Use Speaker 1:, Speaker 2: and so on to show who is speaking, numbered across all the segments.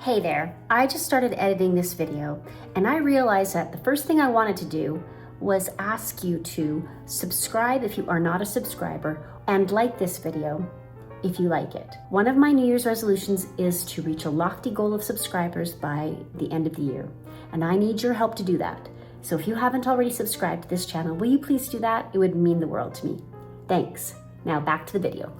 Speaker 1: Hey there, I just started editing this video and I realized that the first thing I wanted to do was ask you to subscribe if you are not a subscriber and like this video if you like it. One of my New Year's resolutions is to reach a lofty goal of subscribers by the end of the year, and I need your help to do that. So if you haven't already subscribed to this channel, will you please do that? It would mean the world to me. Thanks. Now back to the video.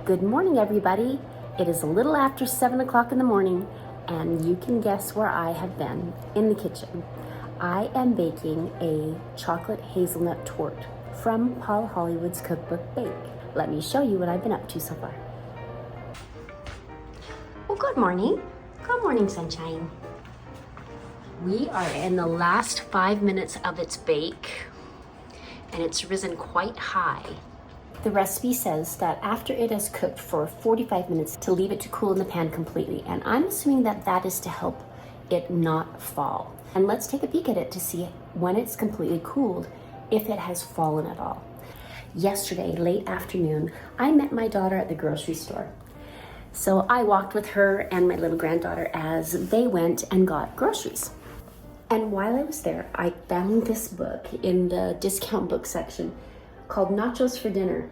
Speaker 1: Good morning, everybody. It is a little after 7 o'clock in the morning, and you can guess where I have been, in the kitchen. I am baking a chocolate hazelnut torte from Paul Hollywood's Cookbook Bake. Let me show you what I've been up to so far. Well, good morning. Good morning, sunshine. We are in the last 5 minutes of its bake, and it's risen quite high. The recipe says that after it has cooked for 45 minutes to leave it to cool in the pan completely, and I'm assuming that that is to help it not fall. And let's take a peek at it to see when it's completely cooled, if it has fallen at all. Yesterday, late afternoon, I met my daughter at the grocery store. So I walked with her and my little granddaughter as they went and got groceries. And while I was there, I found this book in the discount book section called Nachos for Dinner.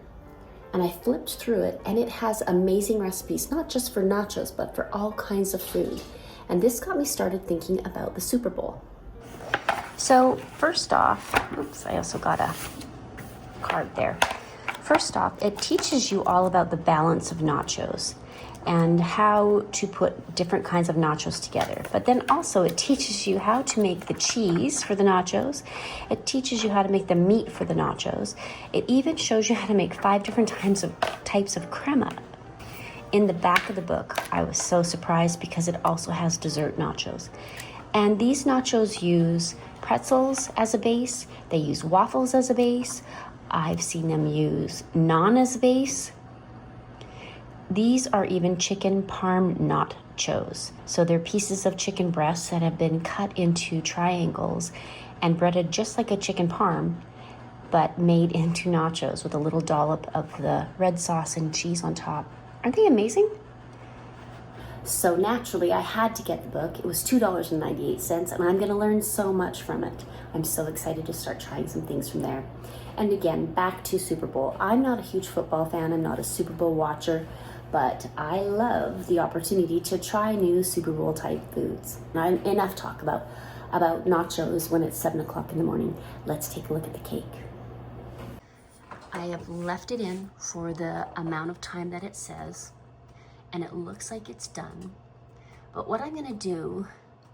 Speaker 1: And I flipped through it, and it has amazing recipes, not just for nachos, but for all kinds of food. And this got me started thinking about the Super Bowl. So first off, oops, I also got a card there. First off, it teaches you all about the balance of nachos and how to put different kinds of nachos together. But then also it teaches you how to make the cheese for the nachos. It teaches you how to make the meat for the nachos. It even shows you how to make 5 different types of crema. In the back of the book, I was so surprised because it also has dessert nachos. And these nachos use pretzels as a base. They use waffles as a base. I've seen them use naan as a base. These are even chicken parm nachos. So they're pieces of chicken breasts that have been cut into triangles and breaded just like a chicken parm, but made into nachos with a little dollop of the red sauce and cheese on top. Aren't they amazing? So naturally, I had to get the book. It was $2.98, and I'm gonna learn so much from it. I'm so excited to start trying some things from there. And again, back to Super Bowl. I'm not a huge football fan. I'm not a Super Bowl watcher, but I love the opportunity to try new Super Bowl type foods. Now, enough talk about nachos when it's 7 o'clock in the morning. Let's take a look at the cake. I have left it in for the amount of time that it says, and it looks like it's done. But what I'm gonna do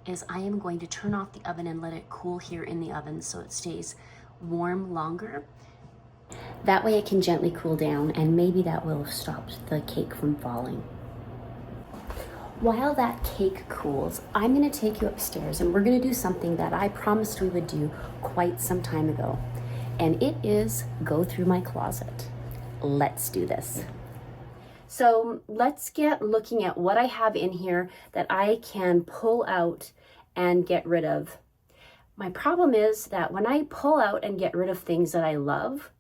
Speaker 1: is I am going to turn off the oven and let it cool here in the oven so it stays warm longer. That way it can gently cool down, and maybe that will have stopped the cake from falling. While that cake cools, I'm gonna take you upstairs and we're gonna do something that I promised we would do quite some time ago. And it is go through my closet. Let's do this. So let's get looking at what I have in here that I can pull out and get rid of. My problem is that when I pull out and get rid of things that I love,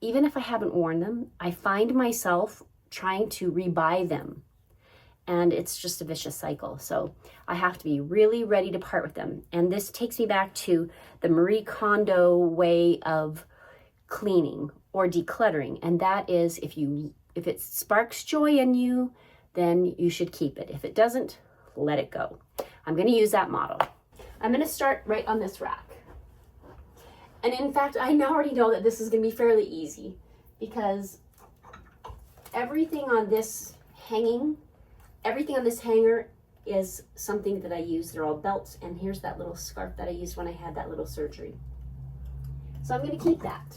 Speaker 1: even if I haven't worn them, I find myself trying to rebuy them. And it's just a vicious cycle. So I have to be really ready to part with them. And this takes me back to the Marie Kondo way of cleaning or decluttering. And that is, if it sparks joy in you, then you should keep it. If it doesn't, let it go. I'm gonna use that model. I'm gonna start right on this rack. And in fact, I already know that this is gonna be fairly easy because everything on this hanger is something that I use. They're all belts, and here's that little scarf that I used when I had that little surgery. So I'm gonna keep that.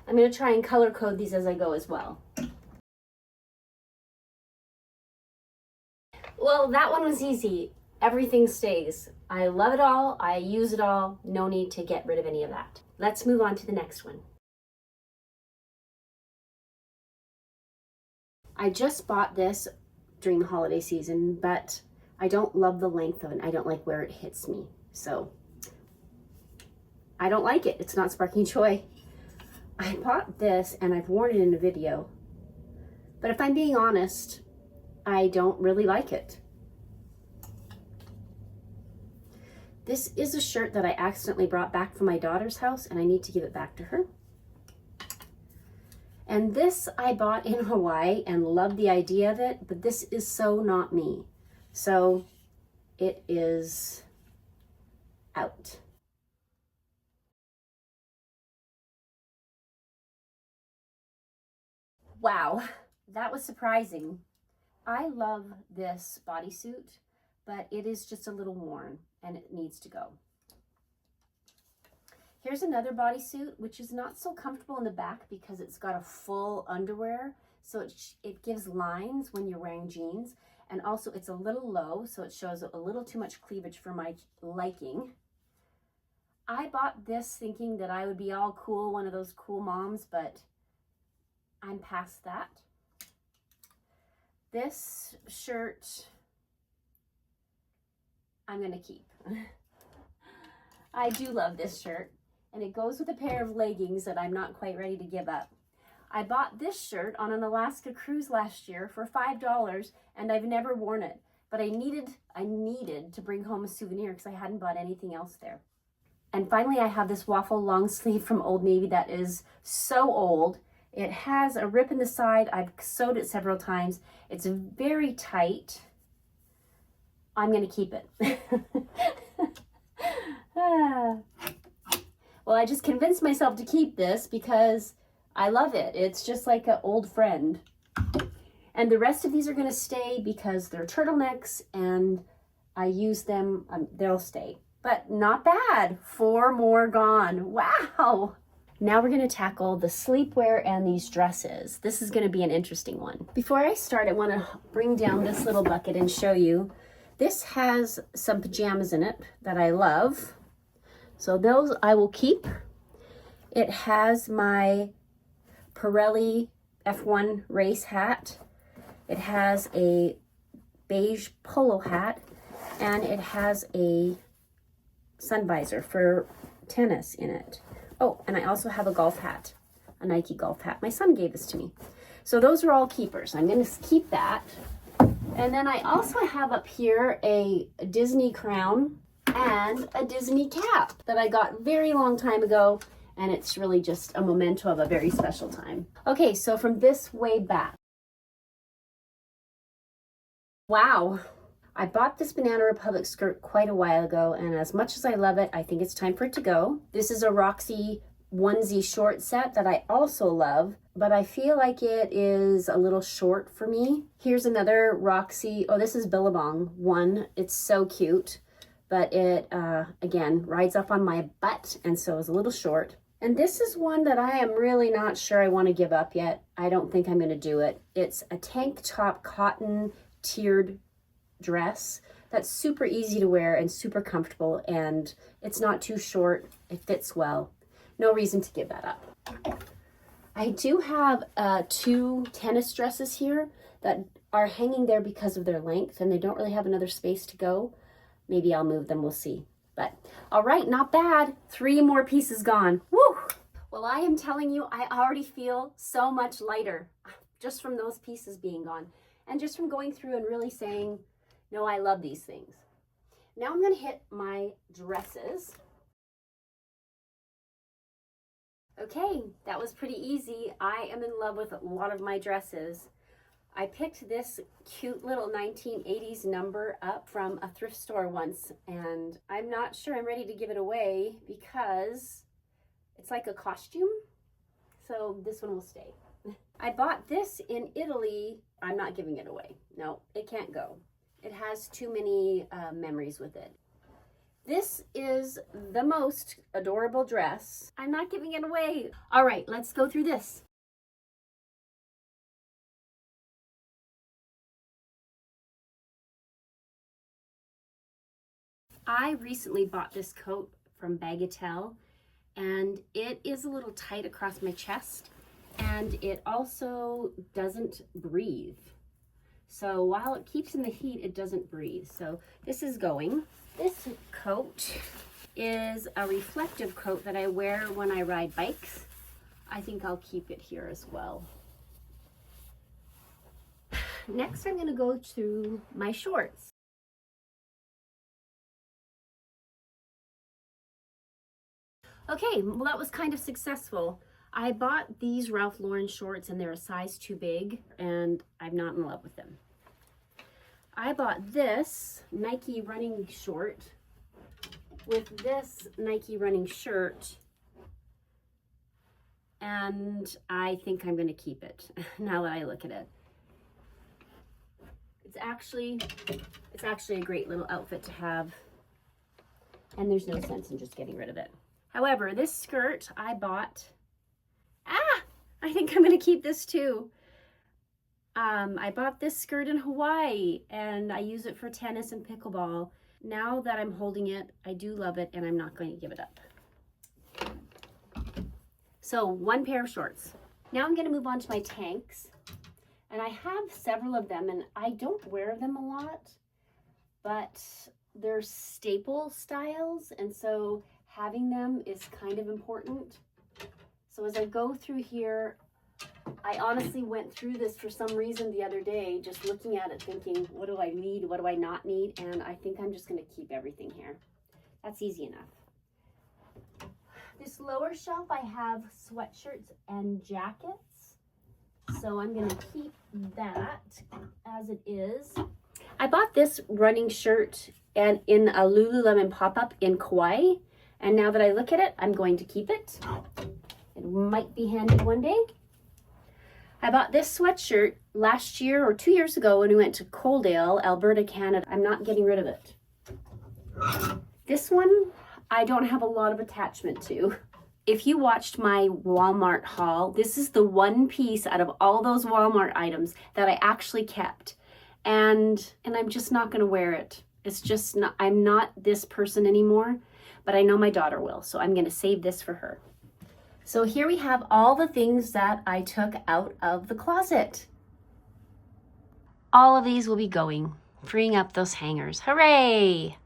Speaker 1: I'm gonna try and color code these as I go as well. Well, that one was easy. Everything stays. I love it all. I use it all. No need to get rid of any of that. Let's move on to the next one. I just bought this during the holiday season, but I don't love the length of it. I don't like where it hits me. So I don't like it. It's not sparking joy. I bought this and I've worn it in a video, But if I'm being honest, I don't really like it. This is a shirt that I accidentally brought back from my daughter's house, and I need to give it back to her. And this I bought in Hawaii and loved the idea of it, but this is so not me. So it is out. Wow, that was surprising. I love this bodysuit, but it is just a little worn and it needs to go. Here's another bodysuit, which is not so comfortable in the back because it's got a full underwear. So it gives lines when you're wearing jeans. And also it's a little low, so it shows a little too much cleavage for my liking. I bought this thinking that I would be all cool, one of those cool moms, but I'm past that. This shirt, I'm gonna keep. I do love this shirt, and it goes with a pair of leggings that I'm not quite ready to give up. I bought this shirt on an Alaska cruise last year for $5, and I've never worn it, but I needed to bring home a souvenir because I hadn't bought anything else there. And finally, I have this waffle long sleeve from Old Navy that is so old. It has a rip in the side. I've sewed it several times. It's very tight. I'm going to keep it. Well, I just convinced myself to keep this because I love it. It's just like an old friend. And the rest of these are going to stay because they're turtlenecks and I use them. They'll stay. But not bad. 4 more gone. Wow. Now we're going to tackle the sleepwear and these dresses. This is going to be an interesting one. Before I start, I want to bring down this little bucket and show you. This has some pajamas in it that I love. So those I will keep. It has my Pirelli F1 race hat. It has a beige polo hat, and it has a sun visor for tennis in it. Oh, and I also have a golf hat, a Nike golf hat. My son gave this to me. So those are all keepers. I'm going to keep that. And then I also have up here a Disney crown and a Disney cap that I got very long time ago. And it's really just a memento of a very special time. Okay, so from this way back. Wow. I bought this Banana Republic skirt quite a while ago, and as much as I love it, I think it's time for it to go. This is a Roxy onesie short set that I also love, but I feel like it is a little short for me. Here's another Roxy, oh, this is Billabong one. It's so cute, but it, again, rides up on my butt, and so is a little short. And this is one that I am really not sure I want to give up yet. I don't think I'm going to do it. It's a tank top cotton tiered dress that's super easy to wear and super comfortable, and it's not too short. It fits well. No reason to give that up. I do have 2 tennis dresses here that are hanging there because of their length, and they don't really have another space to go. Maybe I'll move them, we'll see. But all right, not bad. 3 more pieces gone. Woo! Well, I am telling you, I already feel so much lighter just from those pieces being gone, and just from going through and really saying, no, I love these things. Now I'm going to hit my dresses. Okay, that was pretty easy. I am in love with a lot of my dresses. I picked this cute little 1980s number up from a thrift store once, and I'm not sure I'm ready to give it away because it's like a costume. So this one will stay. I bought this in Italy. I'm not giving it away. No, it can't go. It has too many memories with it. This is the most adorable dress. I'm not giving it away. All right, let's go through this. I recently bought this coat from Bagatelle, and it is a little tight across my chest, and it also doesn't breathe. So while it keeps in the heat, it doesn't breathe. So this is going. This coat is a reflective coat that I wear when I ride bikes. I think I'll keep it here as well. next I'm gonna go to my shorts. Okay, well that was kind of successful. I bought these Ralph Lauren shorts and they're a size too big and I'm not in love with them. I bought this Nike running short with this Nike running shirt and I think I'm gonna keep it now that I look at it. It's actually a great little outfit to have and there's no sense in just getting rid of it. However, this skirt I bought, I think I'm gonna keep this too. I bought this skirt in Hawaii and I use it for tennis and pickleball. Now that I'm holding it, I do love it and I'm not going to give it up. So one pair of shorts. Now I'm gonna move on to my tanks. And I have several of them and I don't wear them a lot, but they're staple styles. And so having them is kind of important. So as I go through here, I honestly went through this for some reason the other day, just looking at it thinking, what do I need? What do I not need? And I think I'm just gonna keep everything here. That's easy enough. This lower shelf, I have sweatshirts and jackets. So I'm gonna keep that as it is. I bought this running shirt and in a Lululemon pop-up in Kauai. And now that I look at it, I'm going to keep it. It might be handy one day. I bought this sweatshirt last year or 2 years ago when we went to Coaldale, Alberta, Canada. I'm not getting rid of it. This one, I don't have a lot of attachment to. If you watched my Walmart haul, this is the one piece out of all those Walmart items that I actually kept. And I'm just not gonna wear it. It's just not, I'm not this person anymore, but I know my daughter will, so I'm gonna save this for her. So here we have all the things that I took out of the closet. All of these will be going, freeing up those hangers. Hooray!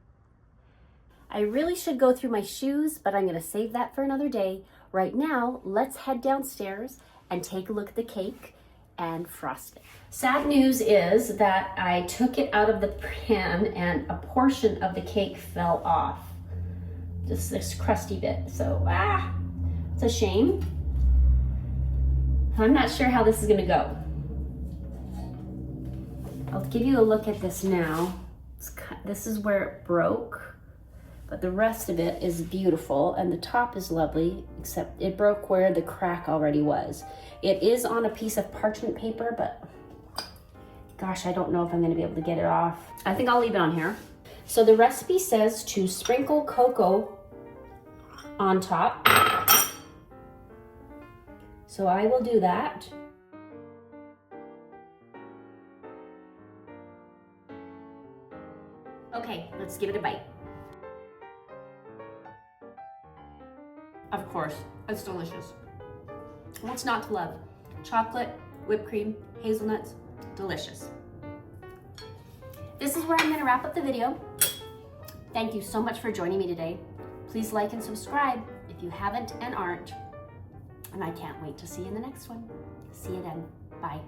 Speaker 1: I really should go through my shoes, but I'm gonna save that for another day. Right now, let's head downstairs and take a look at the cake and frost it. Sad news is that I took it out of the pan and a portion of the cake fell off. Just this crusty bit, so it's a shame. I'm not sure how this is gonna go. I'll give you a look at this now. This is where it broke, but the rest of it is beautiful and the top is lovely, except it broke where the crack already was. It is on a piece of parchment paper, but gosh, I don't know if I'm gonna be able to get it off. I think I'll leave it on here. So the recipe says to sprinkle cocoa on top. So I will do that. Okay, let's give it a bite. Of course, it's delicious. What's not to love? Chocolate, whipped cream, hazelnuts, delicious. This is where I'm gonna wrap up the video. Thank you so much for joining me today. Please like and subscribe if you haven't and aren't. And I can't wait to see you in the next one. See you then. Bye.